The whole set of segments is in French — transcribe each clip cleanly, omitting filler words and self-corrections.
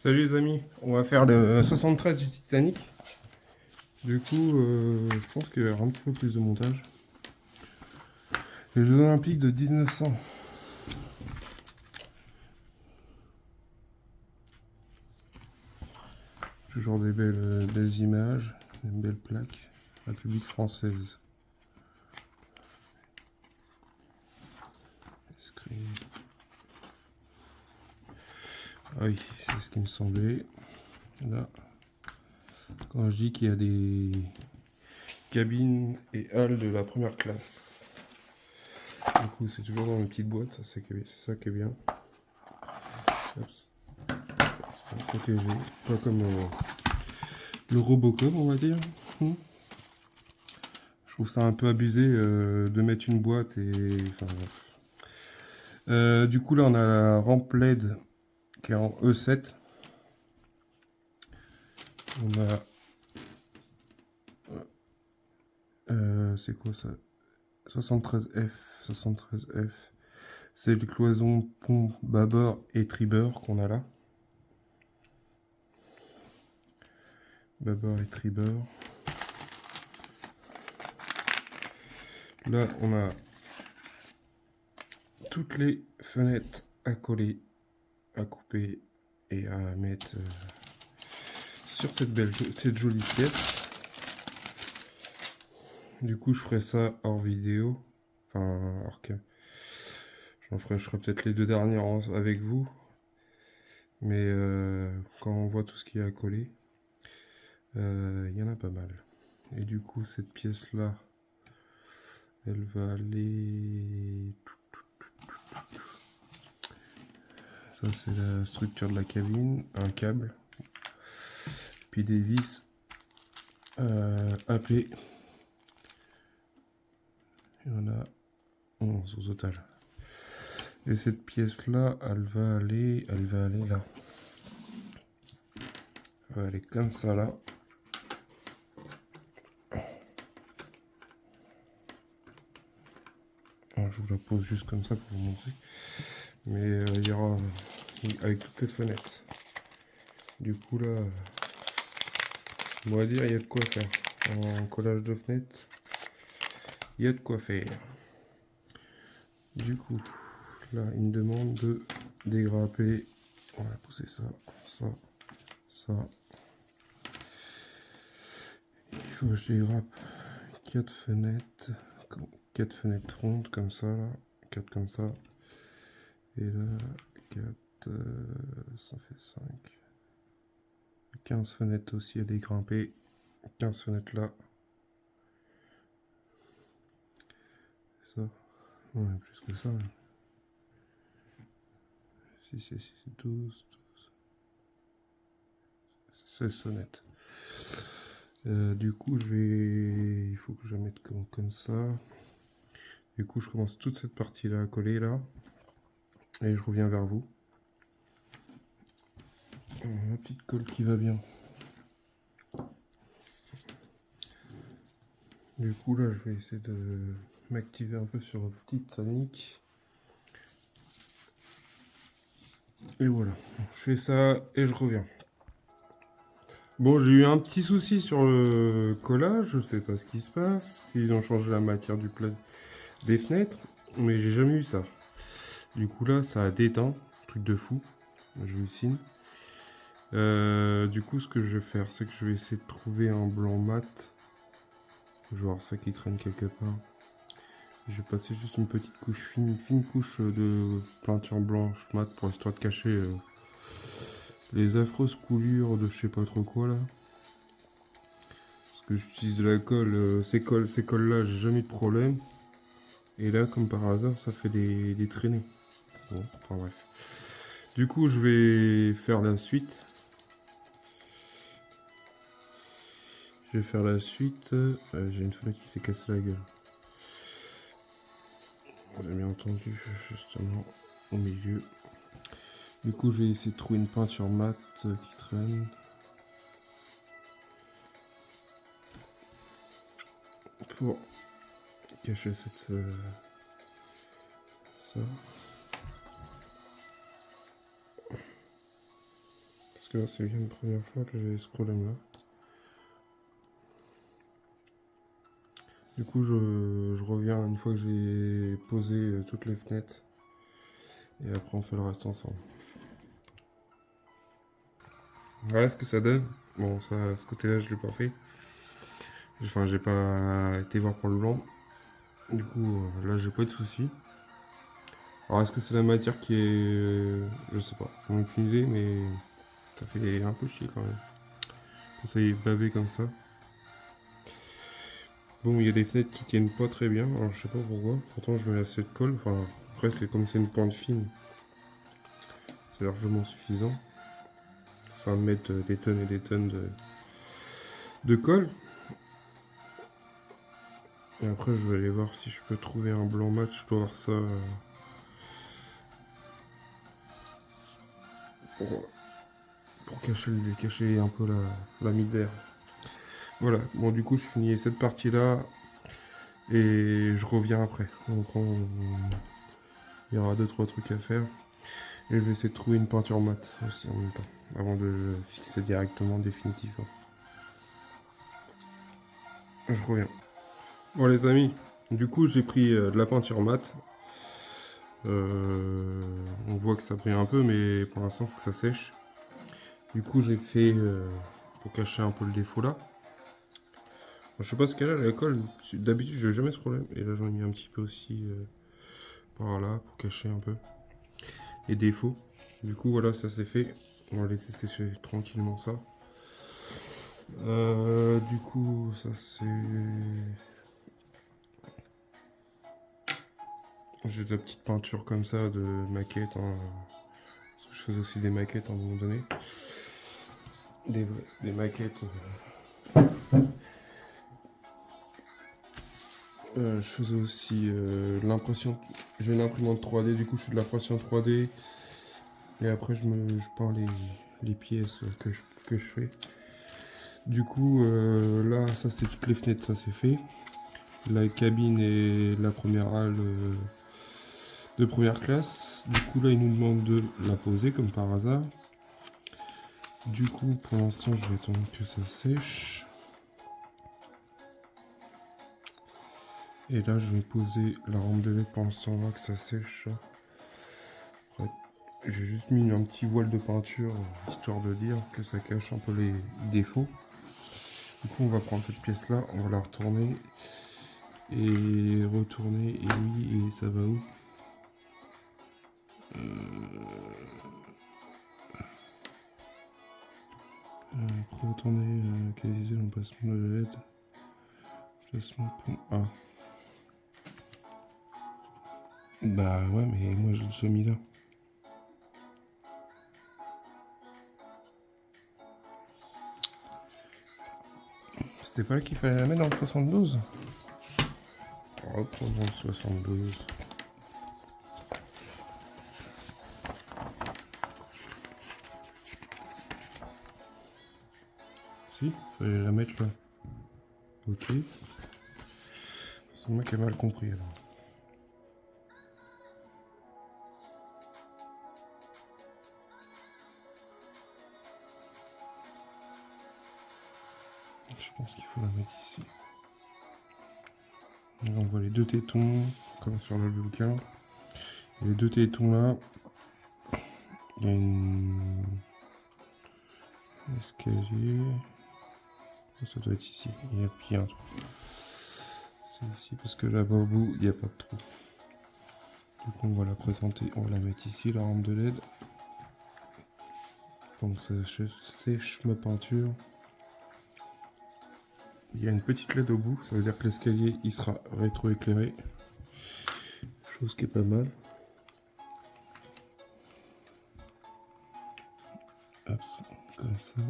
Salut les amis, on va faire le 73 du Titanic. Du coup, je pense qu'il y aura un petit peu plus de montage. Les Jeux Olympiques de 1900. Toujours des belles images, des belles plaques. République française. Escrime. Ah oui, c'est ce qui me semblait. Là, quand je dis qu'il y a des cabines et halles de la première classe. Du coup, c'est toujours dans une petite boîte, c'est ça qui est bien. Oups. C'est pas protégé, pas comme le Robocop, on va dire. Je trouve ça un peu abusé de mettre une boîte et. Enfin, bref. Du coup, là, on a la rampe LED qui est en E7. On a. C'est quoi ça? 73F. 73F. C'est les cloisons pont bâbord et tribord qu'on a là. Bâbord et tribord. Là, on a toutes les fenêtres à coller, à couper et à mettre sur cette jolie pièce. Du coup, je ferai ça hors vidéo. Enfin, hors que. Je ferai peut-être les deux dernières avec vous. Mais quand on voit tout ce qu'il y a à coller, il y en a pas mal. Et du coup, cette pièce-là, elle va aller. Ça, c'est la structure de la cabine, un câble, puis des vis AP. Il y en a 11 au total. Et cette pièce-là, elle va aller là. Elle va aller comme ça là. Je vous la pose juste comme ça pour vous montrer. Mais il y aura avec toutes les fenêtres. Du coup là, on va dire il y a de quoi faire. En collage de fenêtres, il y a de quoi faire. Du coup, là, il me demande de dégrapper. On va pousser ça, ça, ça. Il faut que je dégrappe 4 fenêtres. 4 fenêtres rondes comme ça, là. 4 comme ça. Et là, 4, ça fait 5. 15 fenêtres aussi à dégrimper. 15 fenêtres là. Ça. Ouais, plus que ça. 6 et 6, 12. 16 fenêtres. Du coup, il faut que je la mette comme ça. Du coup, je commence toute cette partie-là à coller là. Et je reviens vers vous. La petite colle qui va bien. Du coup, là, je vais essayer de m'activer un peu sur la petite Titanic. Et voilà. Je fais ça et je reviens. Bon, j'ai eu un petit souci sur le collage. Je sais pas ce qui se passe. S'ils ont changé la matière des fenêtres. Mais j'ai jamais eu ça. Du coup, là, ça a déteint. Truc de fou. Je hallucine. Du coup, ce que je vais faire, c'est que je vais essayer de trouver un blanc mat. Je vais voir ça qui traîne quelque part. Je vais passer juste une petite couche fine couche de peinture blanche mat pour histoire de cacher les affreuses coulures de je sais pas trop quoi là. Parce que j'utilise de la colle, ces colles là, j'ai jamais eu de problème. Et là, comme par hasard, ça fait des traînées. Bon, enfin bref. Du coup, je vais faire la suite. J'ai une fenêtre qui s'est cassée la gueule. Vous avez bien entendu, justement, au milieu. Du coup, je vais essayer de trouver une peinture mat qui traîne. Pour cacher ça. Parce que là c'est bien la première fois que j'ai ce problème là. Du coup je reviens une fois que j'ai posé toutes les fenêtres. Et après on fait le reste ensemble. Voilà ce que ça donne. Bon ça, ce côté là je l'ai pas fait. Enfin j'ai pas été voir pour le blanc. Du coup là j'ai pas eu de soucis. Alors est-ce que c'est la matière qui est... je sais pas, j'en ai aucune idée mais ça fait un peu chier quand même. Quand ça y est bavé comme ça. Bon, il y a des fenêtres qui tiennent pas très bien, alors je sais pas pourquoi. Pourtant, je mets assez de colle. Enfin, après, c'est comme c'est une pointe fine, c'est largement suffisant. Ça va me mettre des tonnes et des tonnes de colle. Et après, je vais aller voir si je peux trouver un blanc mat. Je dois avoir ça pour cacher un peu la misère. Voilà, bon, du coup, je finis cette partie-là et je reviens après. Il y aura 2-3 trucs à faire. Et je vais essayer de trouver une peinture mate aussi en même temps, avant de le fixer directement définitivement. Je reviens. Bon les amis, du coup j'ai pris de la peinture mate. On voit que ça brille un peu, mais pour l'instant il faut que ça sèche. Du coup j'ai fait pour cacher un peu le défaut là. Je sais pas ce qu'elle a la colle, d'habitude j'ai jamais ce problème. Et là j'en ai mis un petit peu aussi par là pour cacher un peu les défauts. Du coup voilà, ça c'est fait. On va laisser sécher tranquillement ça. Du coup ça c'est... J'ai de la petite peinture comme ça de maquette. Hein. Je faisais aussi des maquettes à un moment donné. Des maquettes. Je faisais aussi l'impression. J'ai une imprimante 3D, du coup je fais de l'impression 3D. Et après je peins les pièces que je fais. Du coup là ça c'est toutes les fenêtres, ça c'est fait. La cabine et la première halle de première classe. Du coup là il nous demande de la poser comme par hasard. Du coup pour l'instant je vais attendre que ça sèche. Et là, je vais poser la rampe de LED pour l'instant là que ça sèche. J'ai juste mis un petit voile de peinture, histoire de dire que ça cache un peu les défauts. Du coup, on va prendre cette pièce-là, on va la retourner. Et retourner, et oui, et ça va où retourner, localiser l'emplacement de LED. Placement pour... Ah. Bah ouais, mais moi je l'ai déjà mis là. C'était pas là qu'il fallait la mettre dans le 72 ? Reprendre le 72. Si, fallait la mettre là. Ok. C'est moi qui ai mal compris alors. Je pense qu'il faut la mettre ici. On voit les deux tétons, comme sur le bouquin. Les deux tétons là. Il y a un escalier. Ça doit être ici. Il y a puis un trou. C'est ici parce que là-bas au bout, il n'y a pas de trou. Du coup, on va la présenter. On va la mettre ici, la rampe de LED. Donc ça sèche ma peinture. Il y a une petite LED au bout. Ça veut dire que l'escalier, il sera rétroéclairé. Chose qui est pas mal. Hop, comme ça.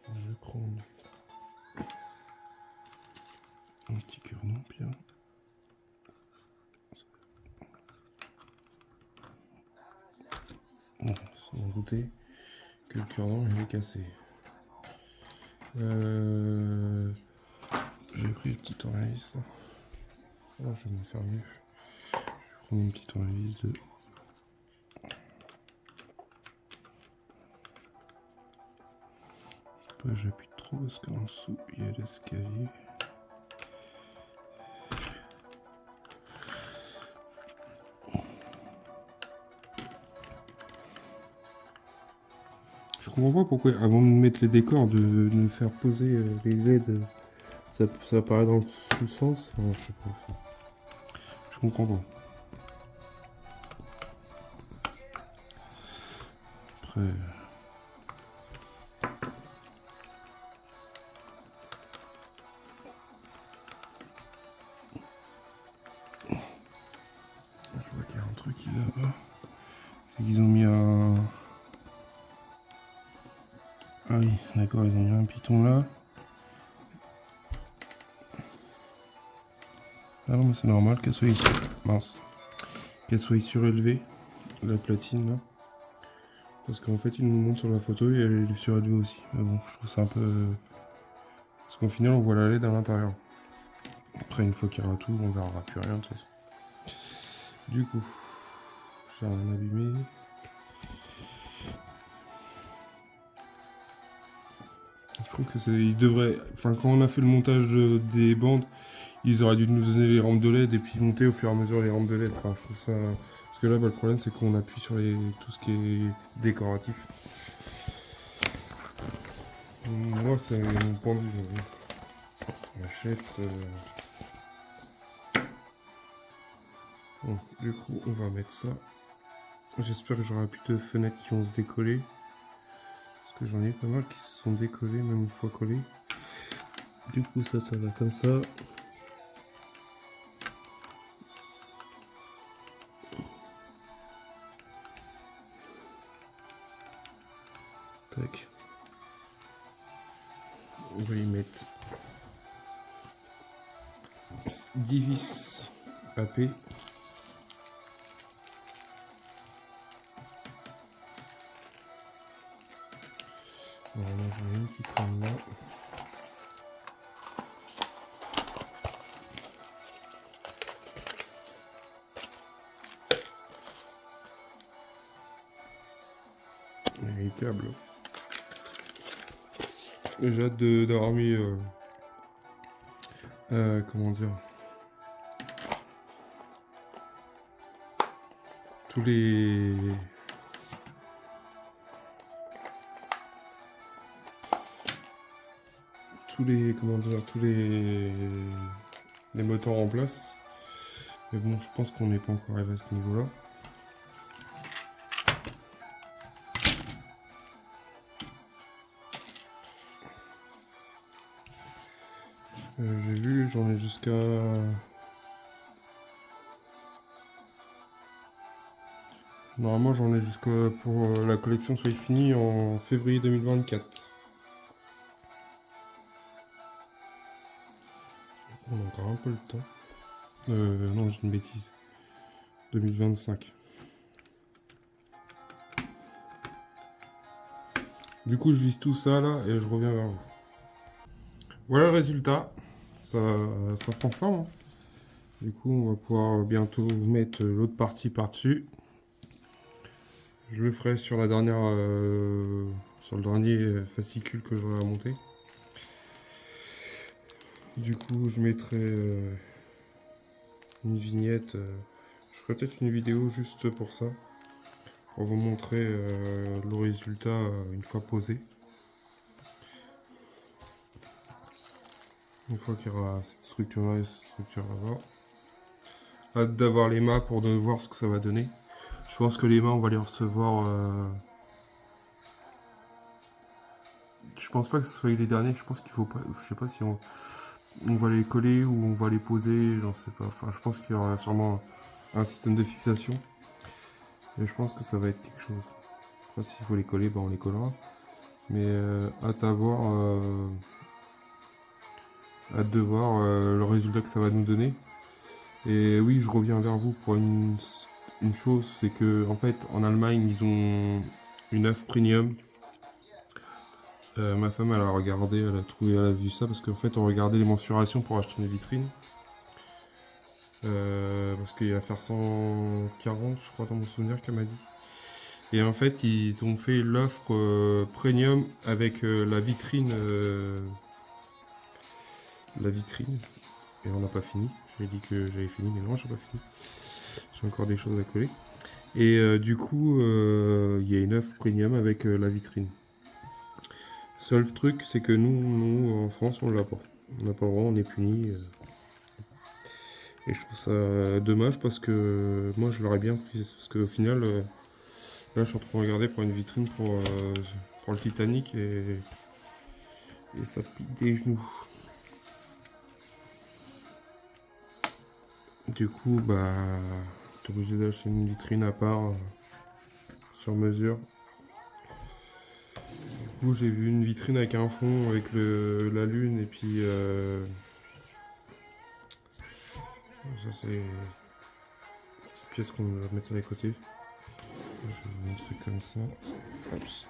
Je vais prendre un petit cure-dent bien. Bon, sans en douter que le cure-dent il est cassé. J'ai pris le petit tournevis. Oh, je vais me faire mieux. Je vais prendre un petit tournevis de Pas que j'appuie trop parce qu'en dessous il y a l'escalier. Je comprends pas pourquoi avant de mettre les décors de nous faire poser les LED, ça apparaît dans le sous-sens. Enfin, je sais pas. Je comprends pas. Après. Je vois qu'il y a un truc qui va pas. Ils ont mis un. Ah oui, d'accord, ils ont mis un piton là. Ah non, mais c'est normal qu'elle soit ici. Mince. Qu'elle soit surélevée, la platine là. Parce qu'en fait, il nous montre sur la photo et elle est surélevée aussi. Mais bon, je trouve ça un peu. Parce qu'au final, on voit la LED à l'intérieur. Après, une fois qu'il y aura tout, on verra plus rien de toute façon. Du coup, j'ai rien abîmé. Je trouve que il devrait. Enfin, quand on a fait le montage des bandes, ils auraient dû nous donner les rampes de LED et puis monter au fur et à mesure les rampes de LED. Enfin, je trouve ça. Parce que là, bah, le problème, c'est qu'on appuie sur tout ce qui est décoratif. Moi, c'est mon point de vue. On achète. Bon, du coup, on va mettre ça. J'espère que j'aurai plus de fenêtres qui vont se décoller. Parce que j'en ai pas mal qui se sont décollées, même une fois collées. Du coup, ça va comme ça. Tac. On va y mettre 10 vis AP. Normalement, j'en ai une qui traîne là. Et les câbles. J'ai hâte d'avoir mis. Comment dire. Tous les. Comment dire. Tous les moteurs en place. Mais bon, je pense qu'on n'est pas encore arrivé à ce niveau-là. J'ai vu, j'en ai jusqu'à. Normalement, j'en ai jusqu'à pour la collection soit finie en février 2024. On a encore un peu le temps. Non, j'ai une bêtise. 2025. Du coup, je vise tout ça là et je reviens vers vous. Voilà le résultat. Ça prend forme. Hein. Du coup, on va pouvoir bientôt mettre l'autre partie par-dessus. Je le ferai sur la dernière, sur le dernier fascicule que j'aurai à monter. Du coup, je mettrai une vignette. Je ferai peut-être une vidéo juste pour ça, pour vous montrer le résultat une fois posé. Une fois qu'il y aura cette structure-là et cette structure là-bas. Hâte d'avoir les mâts pour voir ce que ça va donner. Je pense que les mâts, on va les recevoir. Je pense pas que ce soit les derniers. Je pense qu'il faut pas. Je sais pas si on va les coller ou on va les poser. J'en sais pas. Enfin, je pense qu'il y aura sûrement un système de fixation. Et je pense que ça va être quelque chose. Après, s'il faut les coller, ben on les collera. Mais hâte à voir. Hâte de voir le résultat que ça va nous donner. Et oui, je reviens vers vous pour une chose, c'est que en fait en Allemagne ils ont une œuvre premium. Ma femme elle a regardé, elle a vu ça parce qu'en fait on regardait les mensurations pour acheter une vitrine. Parce qu'il va faire 140 je crois dans mon souvenir qu'elle m'a dit. Et en fait, ils ont fait l'offre premium avec la vitrine. La vitrine. Et on n'a pas fini. J'ai dit que j'avais fini, mais non, j'ai pas fini. J'ai encore des choses à coller. Et du coup, il y a une offre premium avec la vitrine. Seul truc, c'est que nous, en France, on l'a pas. On n'a pas le droit, on est puni. Et je trouve ça dommage parce que moi, je l'aurais bien pris. Parce qu'au final, là, je suis en train de regarder pour une vitrine pour le Titanic et ça pique des genoux. Du coup, bah, t'es obligé d'acheter une vitrine à part sur mesure. Du coup, j'ai vu une vitrine avec un fond avec la lune et puis ça c'est une petite pièce qu'on va mettre à côté. Je vais vous montrer comme ça. Oups.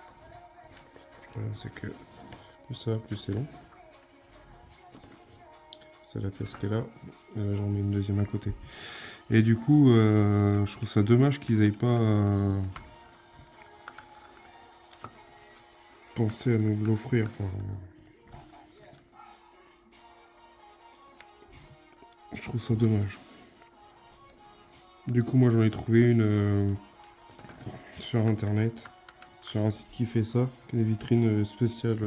Voilà, c'est que plus ça, plus c'est long. C'est la pièce qui est là. Et là, j'en mets une deuxième à côté. Et du coup, je trouve ça dommage qu'ils aient pas pensé à nous l'offrir. Enfin, je trouve ça dommage. Du coup, moi, j'en ai trouvé une sur internet, sur un site qui fait ça, qui est une vitrine spéciale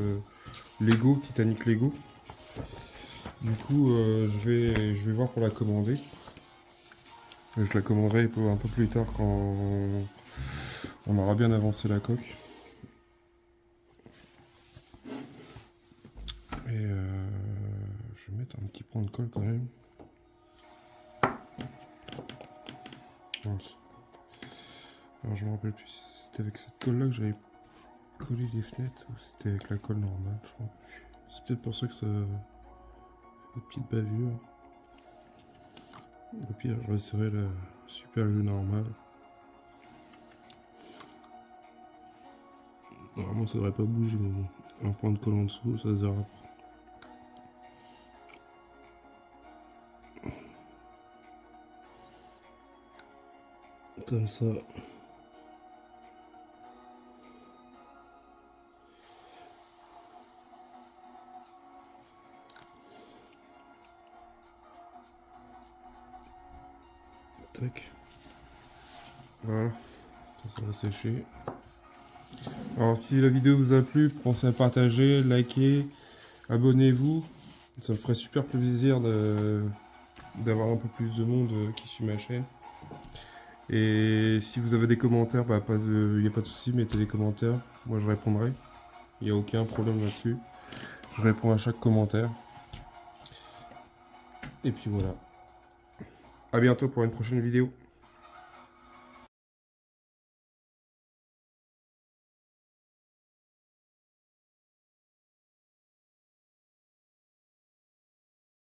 Lego, Titanic Lego. Du coup, je vais voir pour la commander. Je la commanderai un peu plus tard quand on aura bien avancé la coque. Et je vais mettre un petit point de colle quand même. Alors je me rappelle plus si c'était avec cette colle là que j'avais collé les fenêtres ou si c'était avec la colle normale, je crois. C'est peut-être pour ça que ça fait des petites bavures. Au pire, je resserrai la super glue normale. Normalement ça devrait pas bouger, mais bon, un point de colle en dessous, ça se verra. Comme ça. Tac. Voilà. Ça va sécher. Alors si la vidéo vous a plu, pensez à partager, liker, abonnez-vous. Ça me ferait super plaisir d'avoir un peu plus de monde qui suit ma chaîne. Et si vous avez des commentaires, bah, il n'y a pas de souci, mettez des commentaires. Moi je répondrai. Il n'y a aucun problème là-dessus. Je réponds à chaque commentaire. Et puis voilà. À bientôt pour une prochaine vidéo.